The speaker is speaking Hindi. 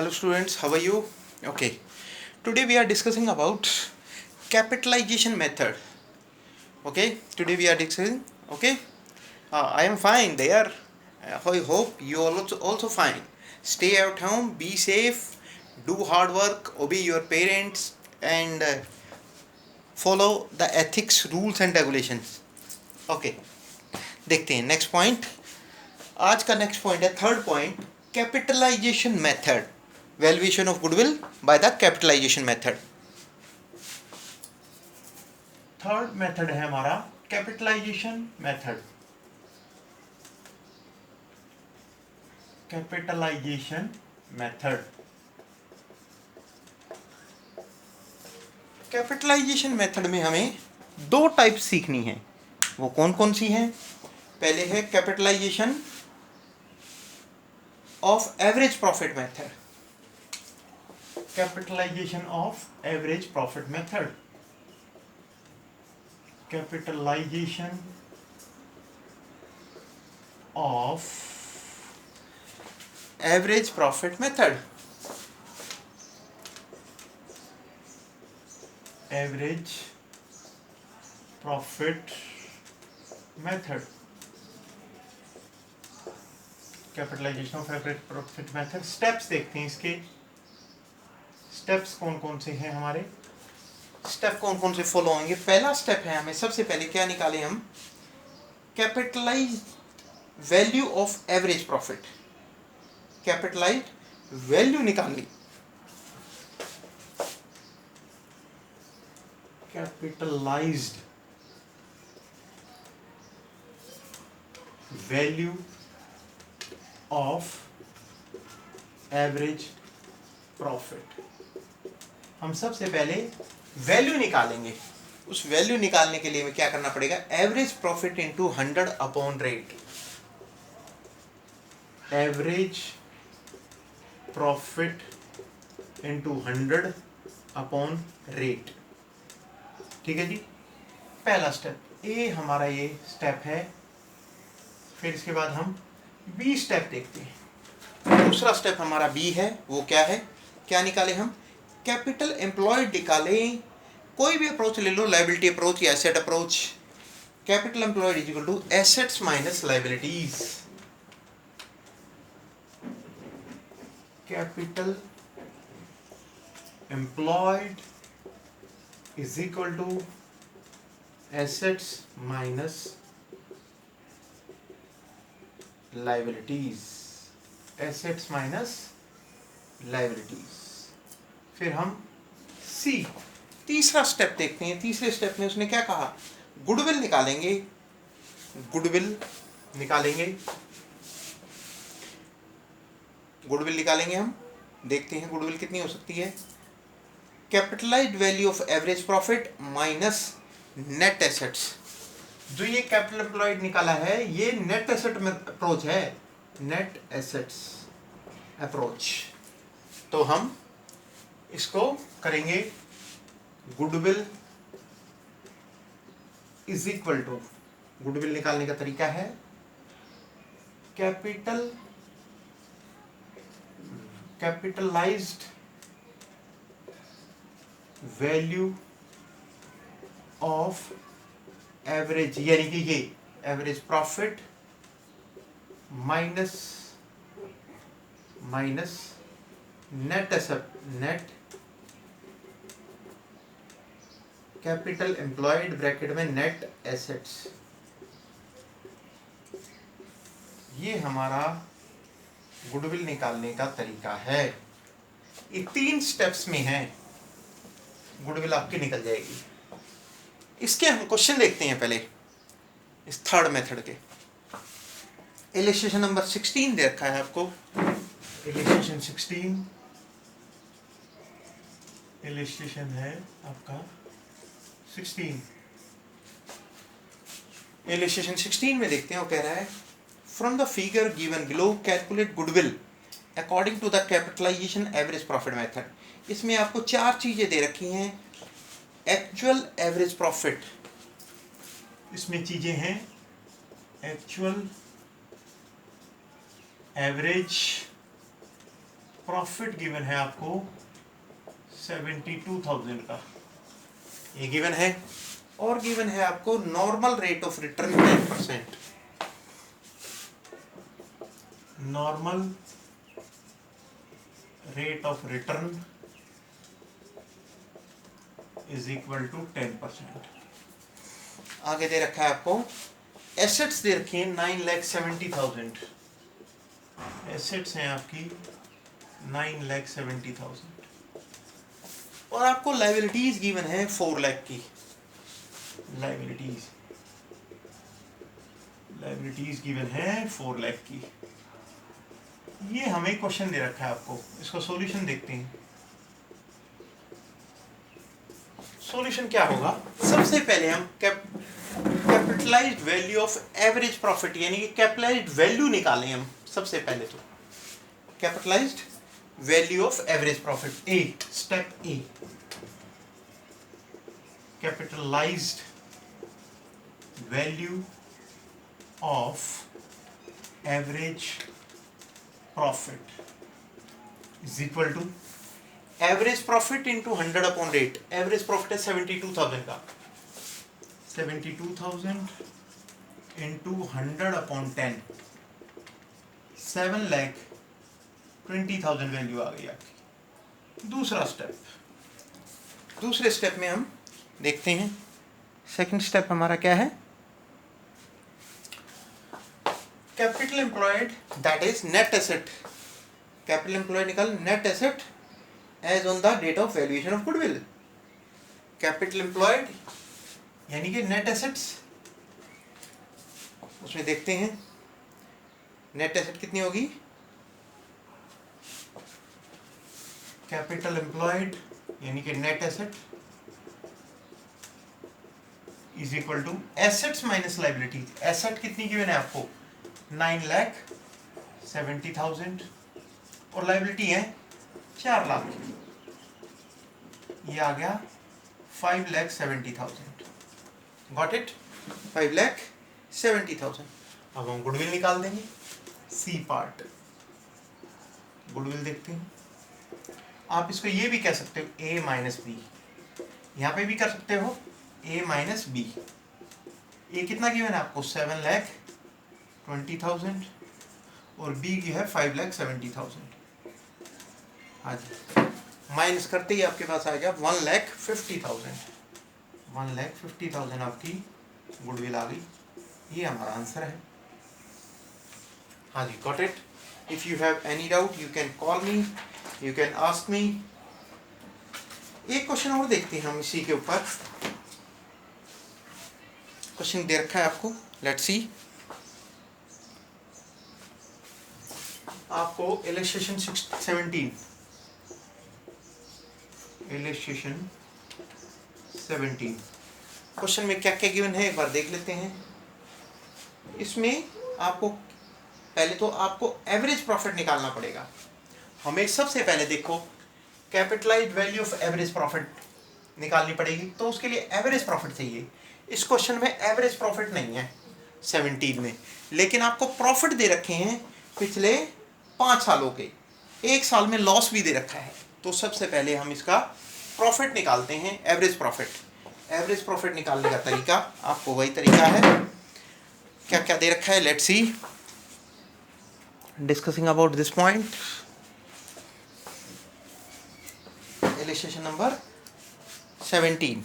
Hello students, how are you? Okay, today we are discussing about capitalization method. Okay, today we are discussing. Okay, I am fine there. I hope you are also fine. Stay at home, be safe, do hard work, obey your parents, and follow the ethics, rules and regulations. Okay, देखते हैं नेक्स्ट पॉइंट. आज का नेक्स्ट पॉइंट है third point, capitalisation method, valuation of goodwill by the capitalisation method. Third method है हमारा capitalisation method. Capitalisation method. Capitalisation method में हमें दो टाइप सीखनी है. वो कौन कौन सी हैं? पहले है capitalisation of average profit method. Capitalisation of average profit method. Capitalisation of average profit method. Average profit method. Capitalisation of average profit method. Steps देखते हैं इसके. स्टेप्स कौन कौन से हैं हमारे? स्टेप कौन कौन से फॉलो होंगे? पहला स्टेप है, हमें सबसे पहले क्या निकालें हम? Capitalise value of average profit. Capitalise value निकालनी. Capitalised value of average profit. हम सबसे पहले वैल्यू निकालेंगे. उस वैल्यू निकालने के लिए हमें क्या करना पड़ेगा? Average profit into 100 upon rate. Average profit into 100 upon rate. ठीक है जी, पहला स्टेप ए हमारा ये स्टेप है. फिर इसके बाद हम बी स्टेप देखते हैं. दूसरा स्टेप हमारा बी है. वो क्या है? क्या निकाले हम? कैपिटल एम्प्लॉयड निकालें. कोई भी अप्रोच ले लो, लायबिलिटी अप्रोच या asset approach. Capital employed is equal to assets minus liabilities. Capital employed is equal to assets minus liabilities. Assets minus liabilities. फिर हम सी तीसरा स्टेप देखते हैं. तीसरे स्टेप में उसने क्या कहा? गुडविल निकालेंगे. गुडविल निकालेंगे. गुडविल निकालेंगे हम. देखते हैं गुडविल कितनी हो सकती है. Capitalised value of average profit minus net assets. जो ये कैपिटल एम्प्लॉयड निकाला है ये नेट एसेट में अप्रोच है. Net assets approach. तो हम इसको करेंगे. Goodwill is equal to, goodwill निकालने का तरीका है कैपिटलाइज्ड वैल्यू ऑफ एवरेज, यानी कि ये average profit minus net asset, net capital employed bracket में नेट एसेट्स. ये हमारा गुडविल निकालने का तरीका है. ये 3 स्टेप्स में है. गुडविल आपकी निकल जाएगी. इसके हम क्वेश्चन देखते हैं पहले इस थर्ड मेथड के. इलस्ट्रेशन नंबर 16 दे रखा है आपको. इलस्ट्रेशन 16 इलस्ट्रेशन है आपका 16. इलस्ट्रेशन 16 में देखते हैं. वो कह रहा है from the figure given below calculate goodwill according to the capitalisation average profit method. इसमें आपको 4 चीजें दे रखी हैं. एक्चुअल एवरेज प्रॉफिट, इसमें चीजें हैं एक्चुअल एवरेज प्रॉफिट गिवन है आपको 72,000 का, ये गिवन है। और गिवन है आपको normal rate of return 10%। Normal rate of return is equal to 10%। आगे दे रखा है आपको एसेट्स दे रखी है 9,70,000। एसेट्स हैं आपकी 9,70,000 और आपको लायबिलिटीज गिवन है 4 लाख की। लायबिलिटीज गिवन है 4 लाख की। ये हमें क्वेश्चन दे रखा है आपको, इसका सॉल्यूशन देखते हैं। सॉल्यूशन क्या होगा? सबसे पहले हम capitalised value of average profit यानी कि कैपिटलाइज्ड वैल्यू निकालें हम। सबसे पहले तो capitalised value of average profit, a step a, capitalised value of average profit is equal to average profit into 100 upon rate. Average profit है 72,000 का, 72,000 इंटू 100 अपॉन 10, 7,20,000 वैल्यू आ गई आपकी। दूसरा स्टेप, दूसरे स्टेप में हम देखते हैं। सेकंड स्टेप हमारा क्या है? Capital employed that is net asset. Capital employed निकाल net asset as on the date of valuation of goodwill. Capital employed यानी कि नेट एसेट्स, उसमें देखते हैं नेट एसेट कितनी होगी। कैपिटल एम्प्लॉयड यानी कि net asset is equal to assets minus liability. Asset कितनी गिवन है आपको? 9,70,000 और लायबिलिटी है 4 लाख। ये आ गया 5,70,000। Got it? 5,70,000। अब हम गुडविल निकाल देंगे, सी पार्ट। गुडविल देखते हैं। आप इसको ये भी कह सकते हो ए माइनस बी, यहाँ पे भी कर सकते हो ए माइनस बी। ए कितना गिवन है आपको? 7,20,000 और बी की है 5,70,000। हाँ जी, माइनस करते ही आपके पास आ गया 1,50,000। 1,50,000 आपकी गुडविल आ गई। ये हमारा आंसर है। हाँ जी, got it. If you have any doubt you can call me, you can ask me. एक क्वेश्चन और देखते हैं हम इसी के ऊपर। क्वेश्चन दे रखा है आपको, लेट्स सी। आपको इलस्ट्रेशन 17, इलस्ट्रेशन 17 क्वेश्चन में क्या क्या गिवन है एक बार देख लेते हैं। इसमें आपको पहले तो आपको एवरेज प्रॉफिट निकालना पड़ेगा। हमें सबसे पहले देखो capitalised value of average profit निकालनी पड़ेगी, तो उसके लिए एवरेज प्रॉफिट चाहिए। इस क्वेश्चन में एवरेज प्रॉफिट नहीं है 17 में, लेकिन आपको प्रॉफिट दे रखे हैं पिछले 5 सालों के, एक साल में लॉस भी दे रखा है। तो सबसे पहले हम इसका प्रॉफिट निकालते हैं, एवरेज प्रॉफिट। एवरेज प्रॉफिट निकालने का तरीका आपको वही तरीका है। क्या क्या दे रखा है, let's see. Discussing about this point, illustration number 17।